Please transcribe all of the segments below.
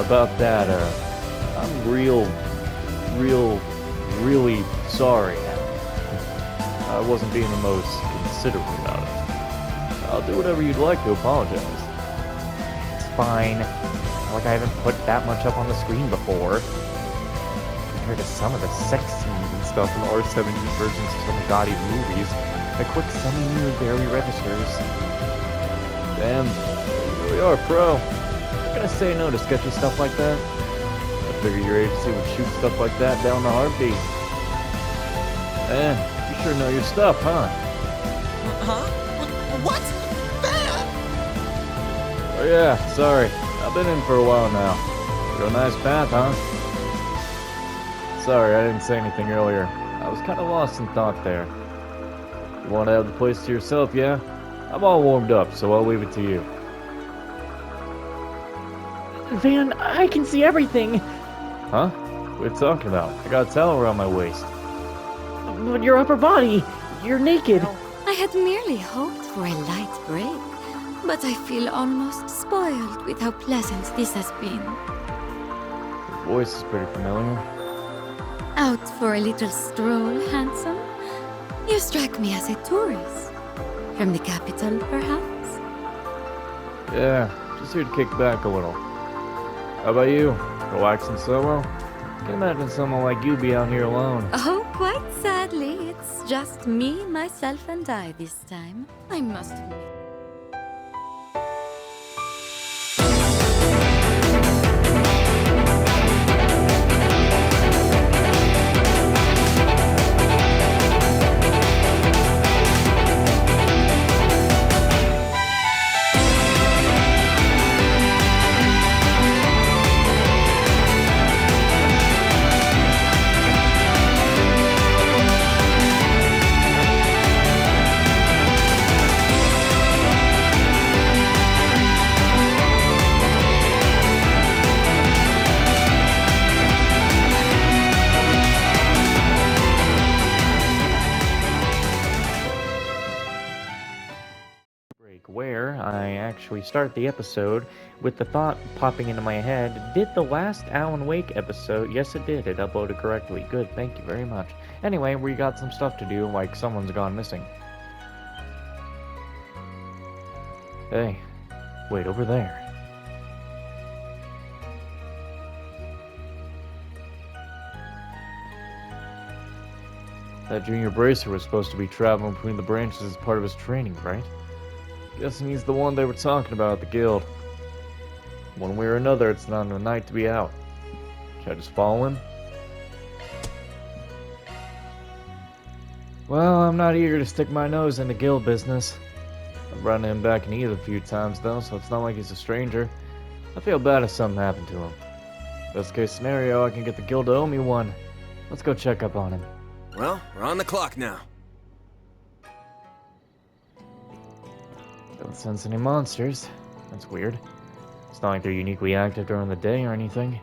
about that, I'm really sorry. I wasn't being the most considerate about it. I'll do whatever you'd like to apologize. It's fine. Not like I haven't put that much up on the screen before. Compared to some of the sex scenes and stuff in the R-17 versions of some gaudy movies, a quick semi barely registers. Damn, you really are a pro. I'm gonna say no to sketchy stuff like that. I figure your agency would shoot stuff like that down the heartbeat. Man, you sure know your stuff, huh? Huh? What? That? Oh yeah, sorry. I've been in for a while now. Real nice path, huh? Sorry, I didn't say anything earlier. I was kind of lost in thought there. You want to have the place to yourself, yeah? I'm all warmed up, so I'll leave it to you. Van, I can see everything! Huh? What are you talking about? I got a towel around my waist. But your upper body, you're naked. I had merely hoped for a light break, but I feel almost spoiled with how pleasant this has been. Your voice is pretty familiar. Out for a little stroll, handsome? You strike me as a tourist. From the capital, perhaps? Yeah, just here to kick back a little. How about you? Relaxing solo? Can't imagine someone like you be out here alone. Oh, quite sadly, it's just me, myself, and I this time. I must admit. Where I actually start the episode with the thought popping into my head, did the last Alan Wake episode, yes it did, it uploaded correctly, good, thank you very much. Anyway, we got some stuff to do, like someone's gone missing. Hey, wait, over there. That junior bracer was supposed to be traveling between the branches as part of his training, right? Guessing he's the one they were talking about at the guild. One way or another, it's not a night to be out. Should I just follow him? Well, I'm not eager to stick my nose into guild business. I've run him back and Eve a few times though, so it's not like he's a stranger. I feel bad if something happened to him. Best case scenario, I can get the guild to owe me one. Let's go check up on him. Well, we're on the clock now. Don't sense any monsters. That's weird. It's not like they're uniquely active during the day or anything.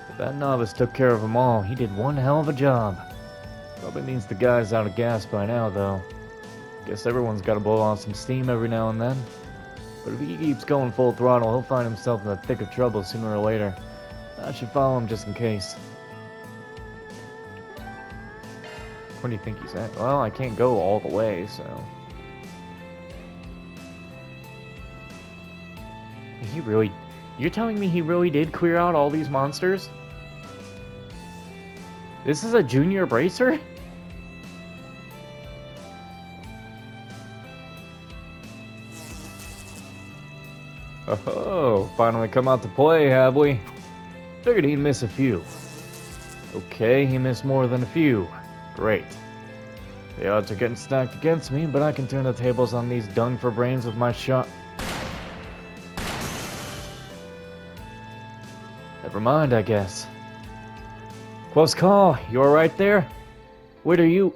If that novice took care of them all, he did one hell of a job. Probably means the guy's out of gas by now, though. Guess everyone's gotta blow off some steam every now and then. But if he keeps going full throttle, he'll find himself in the thick of trouble sooner or later. I should follow him just in case. Where do you think he's at? Well, I can't go all the way, so... He really... You're telling me he really did clear out all these monsters? This is a junior bracer? Oh, finally come out to play, have we? Figured he'd miss a few. Okay, he missed more than a few. Great. The odds are getting stacked against me, but I can turn the tables on these dung for brains with my shot. Never mind, I guess. Close call. You alright there? Wait, are you...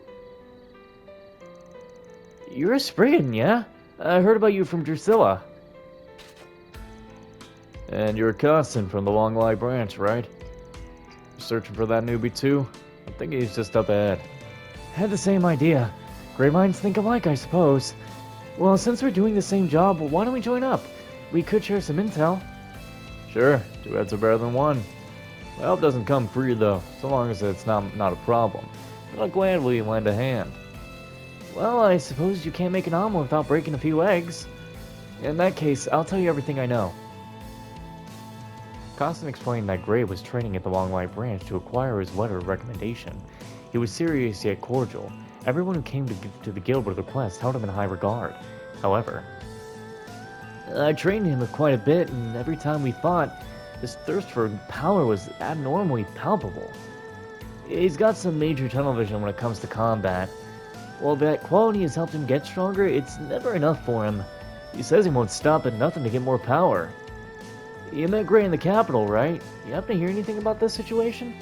You're a Spriggan, yeah? I heard about you from Drusilla. And you're a constant from the Long Light branch, right? Searching for that newbie too? I think he's just up ahead. Had the same idea. Great minds think alike, I suppose. Well, since we're doing the same job, why don't we join up? We could share some intel. Sure, two heads are better than one. My help doesn't come free though, so long as it's not a problem. But I'll gladly lend a hand. Well, I suppose you can't make an omelet without breaking a few eggs. In that case, I'll tell you everything I know. Costin explained that Gray was training at the Long Light Branch to acquire his letter of recommendation. He was serious yet cordial. Everyone who came to the guild with a request held him in high regard. However, I trained him quite a bit, and every time we fought, his thirst for power was abnormally palpable. He's got some major tunnel vision when it comes to combat. While that quality has helped him get stronger, it's never enough for him. He says he won't stop at nothing to get more power. You met Gray in the capital, right? You happen to hear anything about this situation?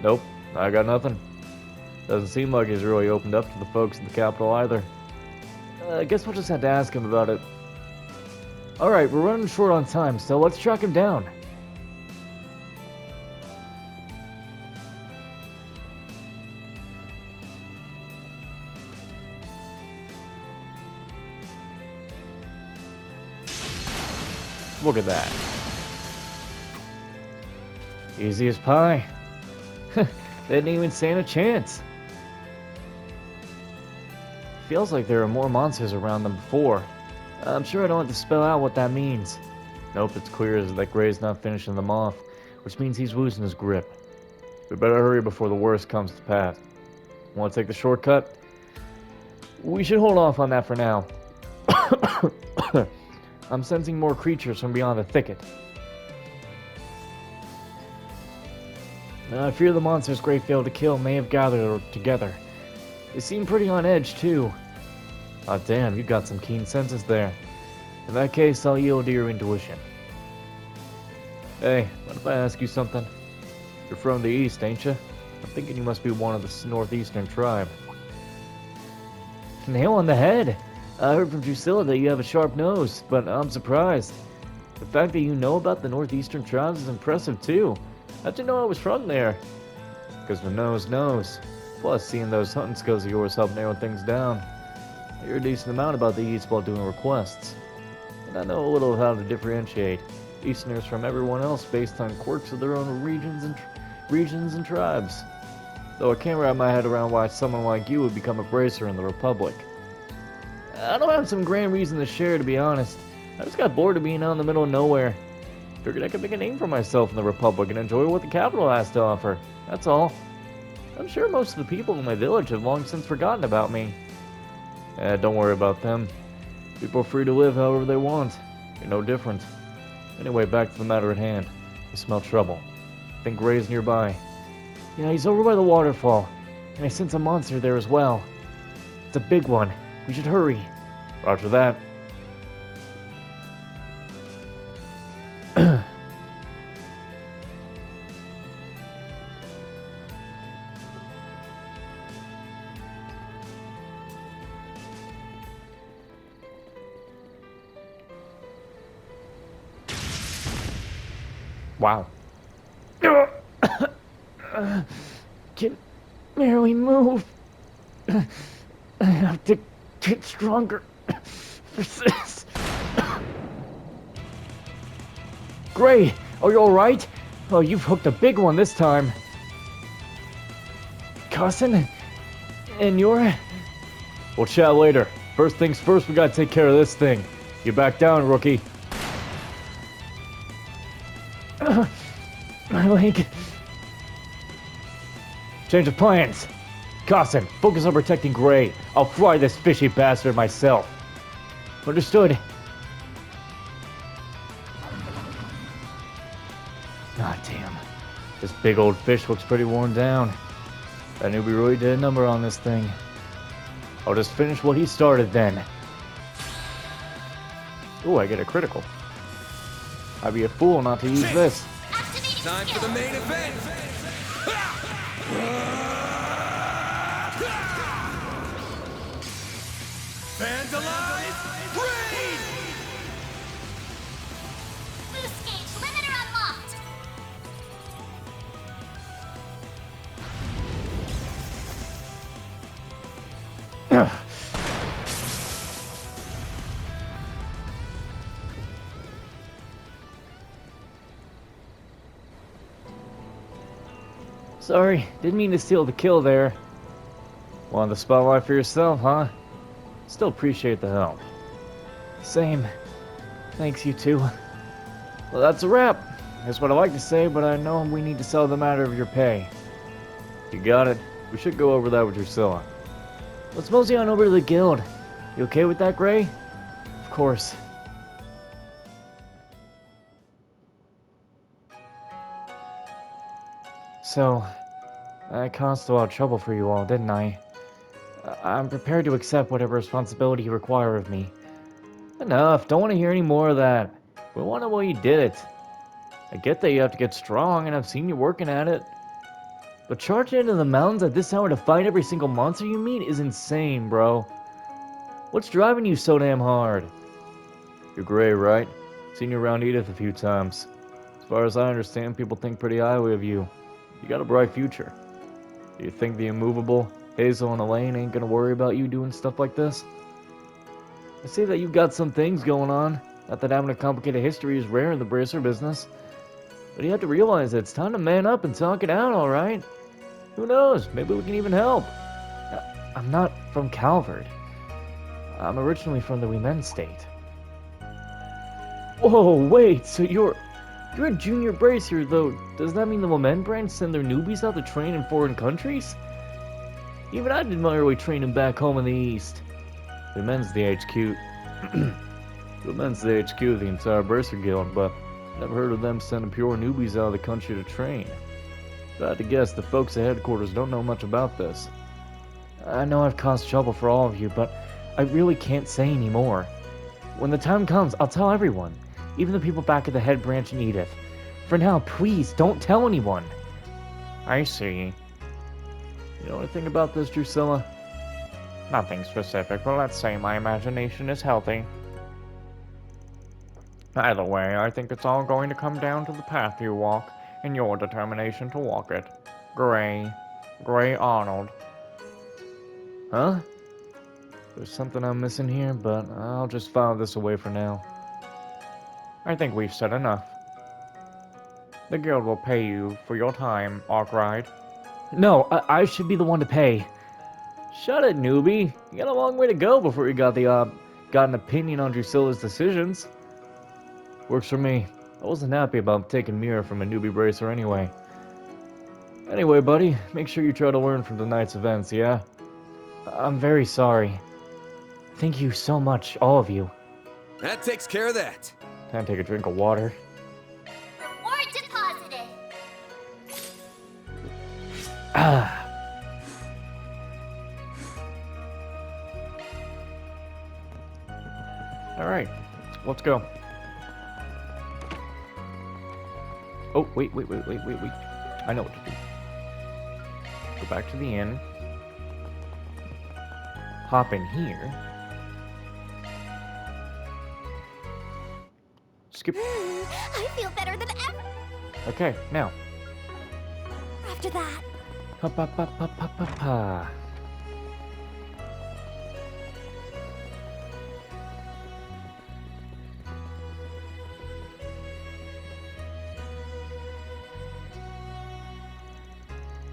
nope, I got nothing. Doesn't seem like he's really opened up to the folks in the capital either. I guess we'll just have to ask him about it. Alright, we're running short on time, so let's track him down. Look at that. Easy as pie. They didn't even stand a chance. Feels like there are more monsters around than before. I'm sure I don't have to spell out what that means. Nope, it's clear as that Gray's not finishing them off, which means he's losing his grip. We better hurry before the worst comes to pass. Want to take the shortcut? We should hold off on that for now. I'm sensing more creatures from beyond the thicket. I fear the monsters Gray failed to kill may have gathered together. They seem pretty on edge, too. Ah, damn, you got some keen senses there. In that case, I'll yield to your intuition. Hey, what if I ask you something? You're from the east, ain't you? I'm thinking you must be one of the northeastern tribe. Nail on the head. I heard from Drusilla that you have a sharp nose, but I'm surprised. The fact that you know about the northeastern tribes is impressive, too. How'd you know I was from there? Because the nose knows. Plus, seeing those hunting skills of yours help narrow things down. I hear a decent amount about the East while doing requests. And I know a little of how to differentiate Easterners from everyone else based on quirks of their own regions and tribes. Though I can't wrap my head around why someone like you would become a bracer in the Republic. I don't have some grand reason to share, to be honest. I just got bored of being out in the middle of nowhere. Figured I could make a name for myself in the Republic and enjoy what the capital has to offer. That's all. I'm sure most of the people in my village have long since forgotten about me. Don't worry about them. People are free to live however they want. You're no different. Anyway, back to the matter at hand. I smell trouble. I think Gray's nearby. Yeah, he's over by the waterfall. And I sense a monster there as well. It's a big one. We should hurry. Roger that. Wow. Can barely move. I have to get stronger for this. Gray, are you alright? Oh, you've hooked a big one this time. Cousin? And you're... We'll chat later. First things first, we gotta take care of this thing. You back down, rookie. My leg. Change of plans. Cossin, focus on protecting Gray. I'll fry this fishy bastard myself. Understood. God damn. This big old fish looks pretty worn down. I knew we really did a number on this thing. I'll just finish what he started then. Ooh, I get a critical. I'd be a fool not to use this. Time for the main event! Fans alive, raid! Boost gauge limiter unlocked! Sorry, didn't mean to steal the kill there. Want the spotlight for yourself, huh? Still appreciate the help. Same. Thanks, you two. Well, that's a wrap. That's what I like to say, but I know we need to settle the matter of your pay. You got it. We should go over that with Drusilla. Let's mosey on over to the guild. You okay with that, Gray? Of course. So, I caused a lot of trouble for you all, didn't I? I'm prepared to accept whatever responsibility you require of me. Enough, don't want to hear any more of that. We want to know why you did it. I get that you have to get strong, and I've seen you working at it. But charging into the mountains at this hour to fight every single monster you meet is insane, bro. What's driving you so damn hard? You're Gray, right? Seen you around Edith a few times. As far as I understand, people think pretty highly of you. You got a bright future. Do you think the immovable Hazel and Elaine ain't gonna worry about you doing stuff like this? I see that you've got some things going on. Not that having a complicated history is rare in the bracer business. But you have to realize that it's time to man up and talk it out, alright? Who knows? Maybe we can even help. I'm not from Calvert. I'm originally from the Wemen state. Whoa, wait, so you're a junior bracer, though. Does that mean the Wemen branch send their newbies out to train in foreign countries? Even I did my early training back home in the east. Wemen's the HQ. Wemen's the HQ of the entire Bracer Guild, but never heard of them sending pure newbies out of the country to train. If I had to guess, the folks at headquarters don't know much about this. I know I've caused trouble for all of you, but I really can't say anymore. When the time comes, I'll tell everyone, even the people back at the head branch in Edith. For now, please, don't tell anyone. I see. You know anything about this, Drusilla? Nothing specific, but let's say my imagination is healthy. Either way, I think it's all going to come down to the path you walk, and your determination to walk it. Gray Arnold. Huh? There's something I'm missing here, but I'll just file this away for now. I think we've said enough. The guild will pay you for your time, Arkwright. No, I should be the one to pay. Shut it, newbie. You got a long way to go before you got an opinion on Drusilla's decisions. Works for me. I wasn't happy about taking Mira from a newbie bracer anyway. Anyway, buddy, make sure you try to learn from tonight's events, yeah? I'm very sorry. Thank you so much, all of you. That takes care of that. Time to take a drink of water. Reward deposited. Ah. Alright, let's go. Oh, wait. I know what to do. Go back to the inn. Hop in here. Skip. I feel better than ever Okay, now. after that. Pa.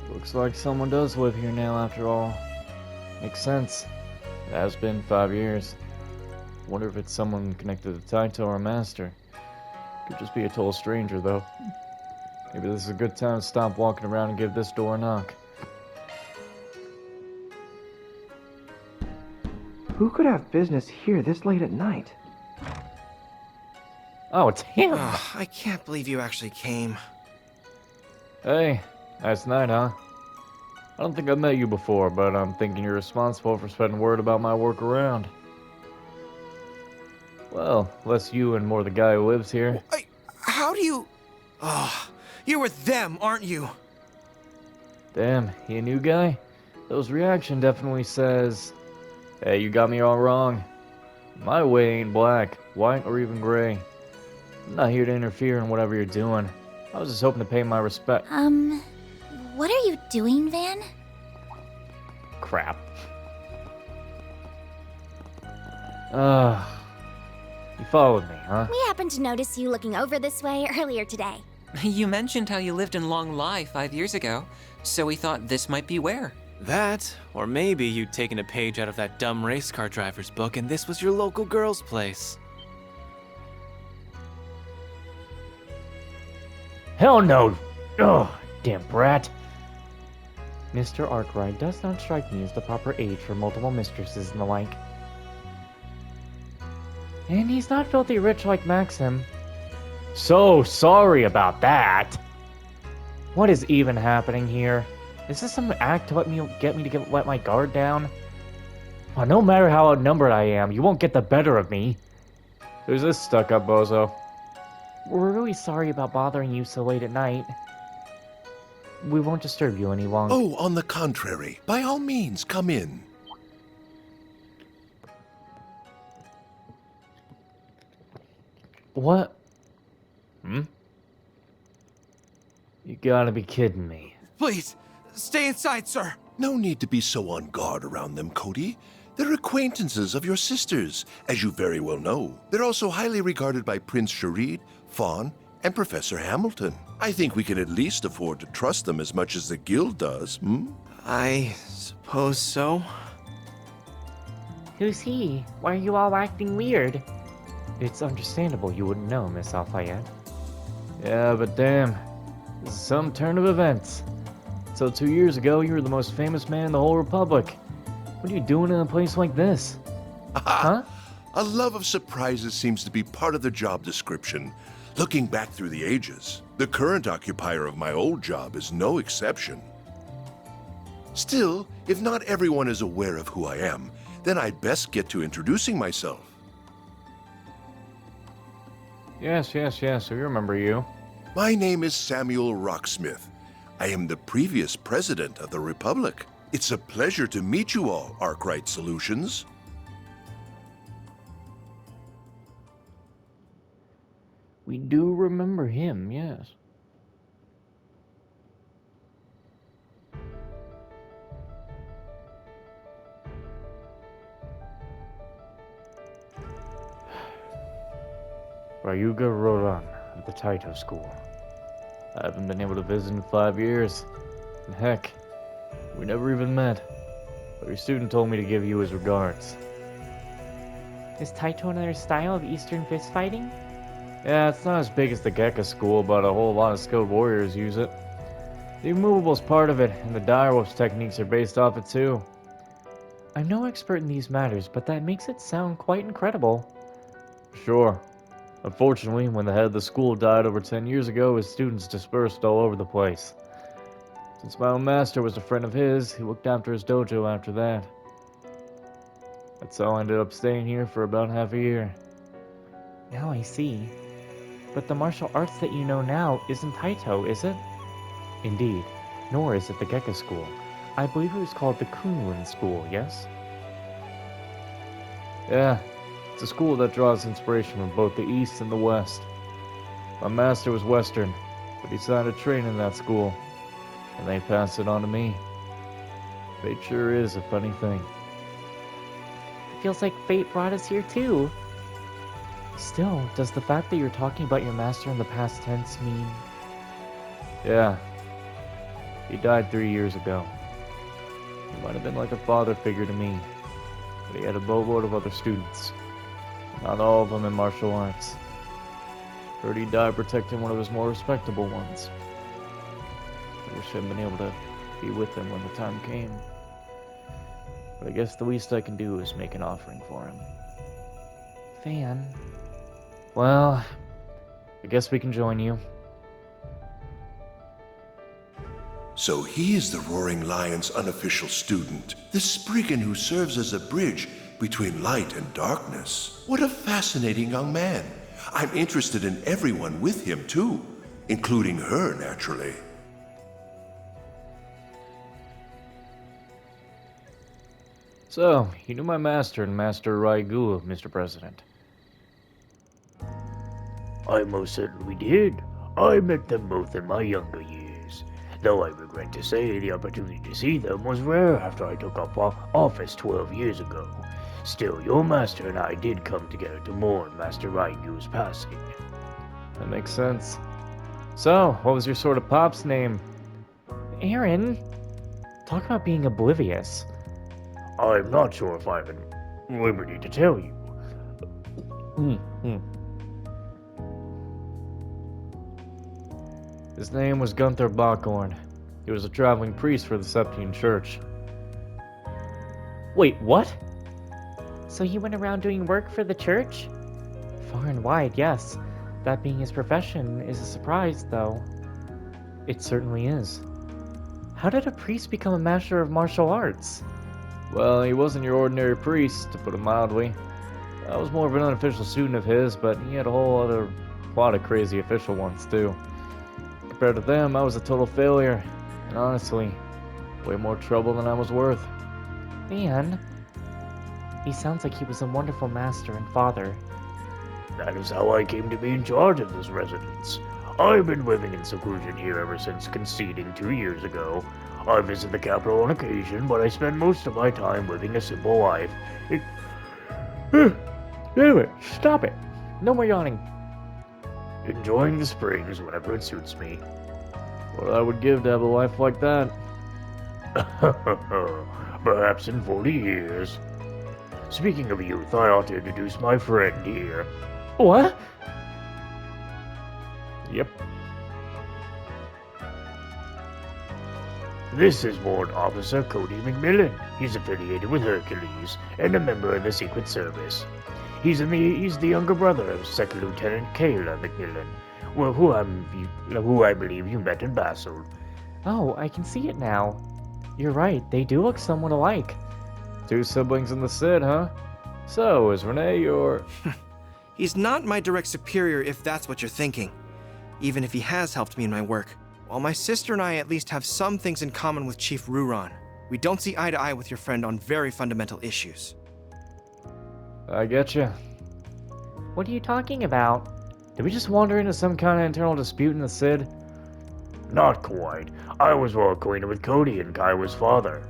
Looks like someone does live here now after all. Makes sense. It has been 5 years. Wonder if it's someone connected to Taito or Master. Could just be a total stranger though. Maybe this is a good time to stop walking around and give this door a knock. Who could have business here this late at night? Oh, it's him! Ugh, I can't believe you actually came. Hey, nice night, huh? I don't think I've met you before, but I'm thinking you're responsible for spreading word about my work around. Well, less you and more the guy who lives here. How do you... Oh, you're with them, aren't you? Damn, he a new guy? Those reaction definitely says, hey, you got me all wrong. My way ain't black, white, or even gray. I'm not here to interfere in whatever you're doing. I was just hoping to pay my respect. What are you doing, Van? Crap. You followed me, huh? We happened to notice you looking over this way earlier today. You mentioned how you lived in Long Lai 5 years ago, so we thought this might be where. That, or maybe you'd taken a page out of that dumb race car driver's book and this was your local girl's place. Hell no! Ugh, damn brat. Mr. Arkwright does not strike me as the proper age for multiple mistresses and the like. And he's not filthy rich like Maxim. So sorry about that. What is even happening here? Is this some act to let my guard down? Well, no matter how outnumbered I am, you won't get the better of me. Who's this stuck-up bozo? We're really sorry about bothering you so late at night. We won't disturb you any longer. Oh, on the contrary. By all means, come in. What? You gotta be kidding me. Please, stay inside, sir. No need to be so on guard around them, Cody. They're acquaintances of your sisters, as you very well know. They're also highly regarded by Prince Sharid, Fawn, and Professor Hamilton. I think we can at least afford to trust them as much as the guild does, I suppose so. Who's he? Why are you all acting weird? It's understandable you wouldn't know, Miss Alfayette. Yeah, but damn. This is some turn of events. So 2 years ago, you were the most famous man in the whole Republic. What are you doing in a place like this? Huh? A love of surprises seems to be part of the job description. Looking back through the ages, the current occupier of my old job is no exception. Still, if not everyone is aware of who I am, then I'd best get to introducing myself. Yes, we remember you. My name is Samuel Rocksmith. I am the previous president of the Republic. It's a pleasure to meet you all, Arkwright Solutions. We do remember him, yes. Ryuga Roran at the Taito School. I haven't been able to visit in 5 years. And heck, we never even met. But your student told me to give you his regards. Is Taito another style of Eastern fist fighting? Yeah, it's not as big as the Gekka School, but a whole lot of skilled warriors use it. The immovable's part of it, and the direwolf's techniques are based off it too. I'm no expert in these matters, but that makes it sound quite incredible. Sure. Unfortunately, when the head of the school died over 10 years ago, his students dispersed all over the place. Since my own master was a friend of his, he looked after his dojo after that. That's how I ended up staying here for about half a year. Now I see. But the martial arts that you know now isn't Taito, is it? Indeed, nor is it the Gekka School. I believe it was called the Kunlun School, yes? Yeah, it's a school that draws inspiration from both the East and the West. My master was Western, but he decided to train in that school, and they passed it on to me. Fate sure is a funny thing. It feels like fate brought us here too. Still, does the fact that you're talking about your master in the past tense mean... Yeah. He died 3 years ago. He might have been like a father figure to me, but he had a boatload of other students. Not all of them in martial arts. Heard he died protecting one of his more respectable ones. I wish I'd been able to be with him when the time came. But I guess the least I can do is make an offering for him. Van... Well, I guess we can join you. So he is the Roaring Lion's unofficial student, the Spriggan who serves as a bridge between light and darkness. What a fascinating young man. I'm interested in everyone with him too, including her, naturally. So, you knew my master and Master Raigu, Mr. President. I most certainly did. I met them both in my younger years, though I regret to say the opportunity to see them was rare after I took up office 12 years ago. Still, your master and I did come together to mourn Master Raigu's passing. That makes sense. So, what was your sort of pop's name? Aaron, talk about being oblivious. I'm not sure if I'm at liberty to tell you. His name was Gunther Bockhorn. He was a traveling priest for the Septian Church. Wait, what? So he went around doing work for the church? Far and wide, yes. That being his profession is a surprise, though. It certainly is. How did a priest become a master of martial arts? Well, he wasn't your ordinary priest, to put it mildly. I was more of an unofficial student of his, but he had a whole other lot of crazy official ones, too. Compared to them, I was a total failure, and honestly, way more trouble than I was worth. Man, he sounds like he was a wonderful master and father. That is how I came to be in charge of this residence. I've been living in seclusion here ever since conceding 2 years ago. I visit the capital on occasion, but I spend most of my time living a simple life. Anyway, stop it. No more yawning. Enjoying the springs whenever it suits me. What I would give to have a life like that. Perhaps in 40 years. Speaking of youth, I ought to introduce my friend here. What? Yep. This is Warrant Officer Cody McMillan. He's affiliated with Hercules and a member of the Secret Service. He's the younger brother of Second Lieutenant Kayla McMillan, well, who I believe you met in Basel. Oh, I can see it now. You're right, they do look somewhat alike. 2 siblings in the Sid, huh? So, is Renee your... He's not my direct superior if that's what you're thinking, even if he has helped me in my work. While my sister and I at least have some things in common with Chief Ruron, we don't see eye to eye with your friend on very fundamental issues. I getcha. What are you talking about? Did we just wander into some kind of internal dispute in the Sid? Not quite. I was well acquainted with Cody and Kaiwa's father.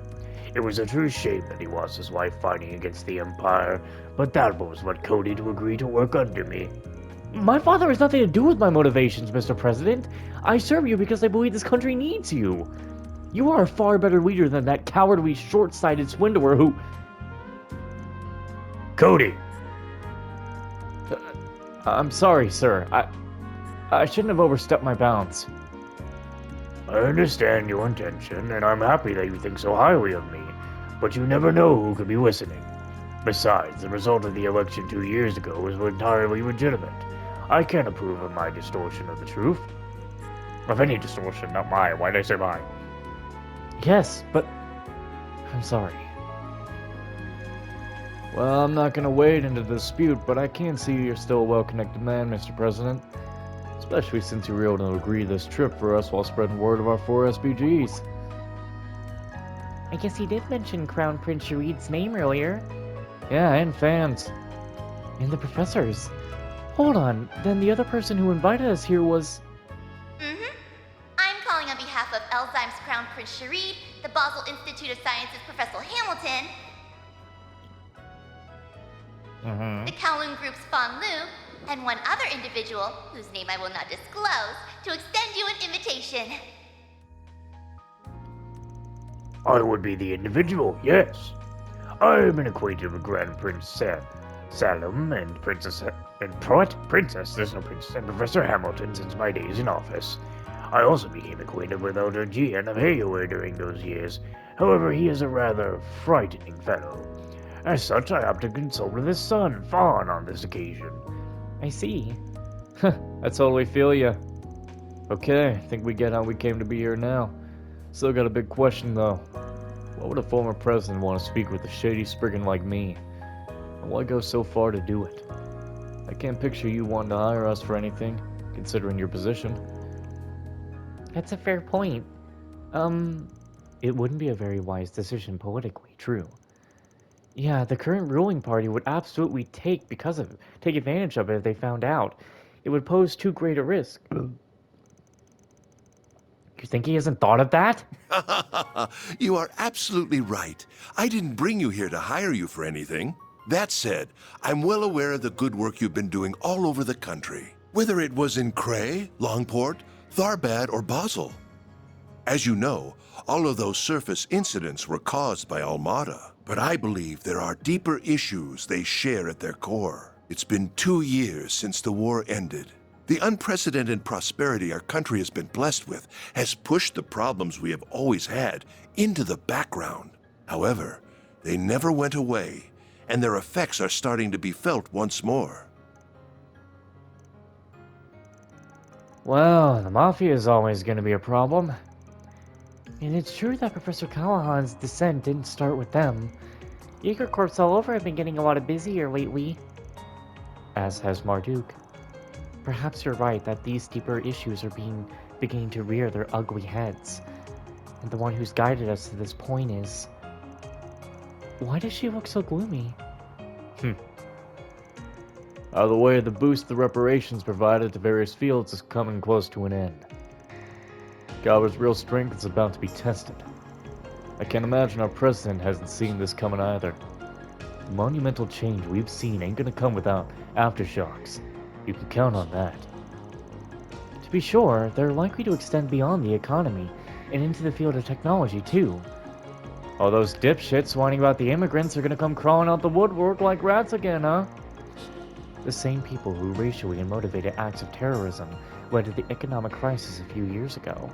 It was a true shame that he lost his life fighting against the Empire, but that was what Cody to agree to work under me. My father has nothing to do with my motivations, Mr. President. I serve you because I believe this country needs you. You are a far better leader than that cowardly, short-sighted swindler who... Cody! I'm sorry, sir. I shouldn't have overstepped my bounds. I understand your intention, and I'm happy that you think so highly of me, but you never know who could be listening. Besides, the result of the election 2 years ago was entirely legitimate. I can't approve of my distortion of the truth. Of any distortion, not mine. Why'd I say mine? Yes, but... I'm sorry. Well, I'm not gonna wade into the dispute, but I can see you're still a well-connected man, Mr. President. Especially since you were able to agree this trip for us while spreading word of our 4 SBGs. I guess he did mention Crown Prince Sharid's name earlier. Yeah, and fans. And the professors. Hold on, then the other person who invited us here was... I'm calling on behalf of Elzheim's Crown Prince Sharid, the Basel Institute of Sciences Professor Hamilton, the Kowloon Group's Fan Lu, and one other individual, whose name I will not disclose, to extend you an invitation. I would be the individual, yes. I've been acquainted with Grand Prince Salem and Princess Princess, there's no princess, and Professor Hamilton since my days in office. I also became acquainted with Elder Gian of Hayward during those years. However, he is a rather frightening fellow. As such, I opted to consult with his son, Fawn, on this occasion. I see. I totally feel ya. Okay, I think we get how we came to be here now. Still got a big question, though. Why would a former president want to speak with a shady spriggan like me? And why go so far to do it? I can't picture you wanting to hire us for anything, considering your position. That's a fair point. It wouldn't be a very wise decision politically, true. Yeah, the current ruling party would absolutely take advantage of it if they found out. It would pose too great a risk. You think he hasn't thought of that? You are absolutely right. I didn't bring you here to hire you for anything. That said, I'm well aware of the good work you've been doing all over the country. Whether it was in Cray, Longport, Tharbad or Basel. As you know, all of those surface incidents were caused by Almada, but I believe there are deeper issues they share at their core. It's been 2 years since the war ended. The unprecedented prosperity our country has been blessed with has pushed the problems we have always had into the background. However, they never went away, and their effects are starting to be felt once more. Well, the Mafia is always going to be a problem. And it's true that Professor Callahan's descent didn't start with them. Jaeger Corps all over have been getting a lot busier lately. As has Marduk. Perhaps you're right that these deeper issues are beginning to rear their ugly heads. And the one who's guided us to this point is... Why does she look so gloomy? Either way, the boost the reparations provided to various fields is coming close to an end. Galba's real strength is about to be tested. I can't imagine our president hasn't seen this coming either. The monumental change we've seen ain't gonna come without aftershocks. You can count on that. To be sure, they're likely to extend beyond the economy and into the field of technology too. All those dipshits whining about the immigrants are gonna come crawling out the woodwork like rats again, huh? The same people who racially and motivated acts of terrorism led to the economic crisis a few years ago.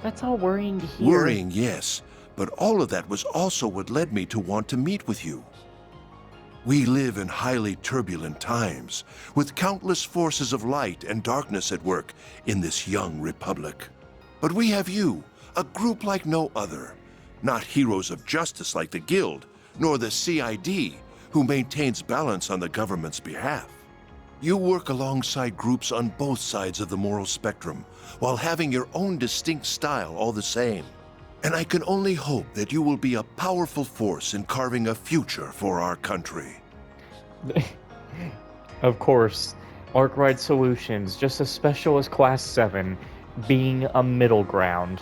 That's all worrying to hear. Worrying, yes, but all of that was also what led me to want to meet with you. We live in highly turbulent times, with countless forces of light and darkness at work in this young republic. But we have you, a group like no other, not heroes of justice like the Guild, nor the CID, who maintains balance on the government's behalf. You work alongside groups on both sides of the moral spectrum, while having your own distinct style all the same. And I can only hope that you will be a powerful force in carving a future for our country. Of course, Arkwright Solutions, just as special as Class 7, being a middle ground.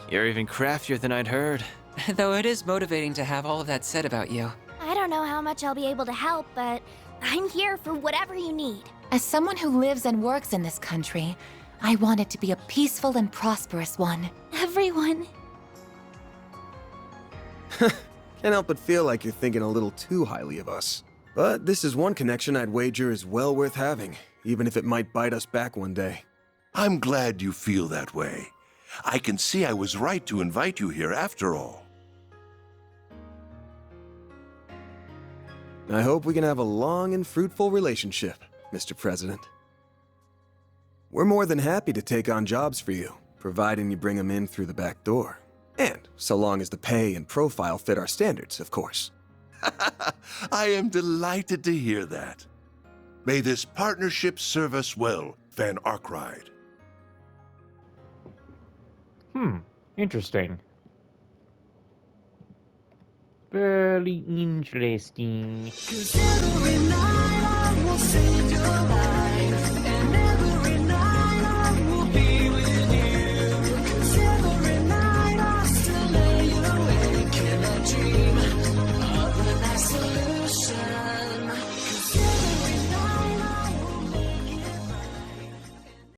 You're even craftier than I'd heard. Though it is motivating to have all of that said about you. I don't know how much I'll be able to help, but I'm here for whatever you need. As someone who lives and works in this country, I want it to be a peaceful and prosperous one. Everyone. Can't help but feel like you're thinking a little too highly of us. But this is one connection I'd wager is well worth having, even if it might bite us back one day. I'm glad you feel that way. I can see I was right to invite you here after all. I hope we can have a long and fruitful relationship, Mr. President. We're more than happy to take on jobs for you, providing you bring them in through the back door. And so long as the pay and profile fit our standards, of course. I am delighted to hear that. May this partnership serve us well, Van Arkwright. Interesting. Very interesting. 'Cause every night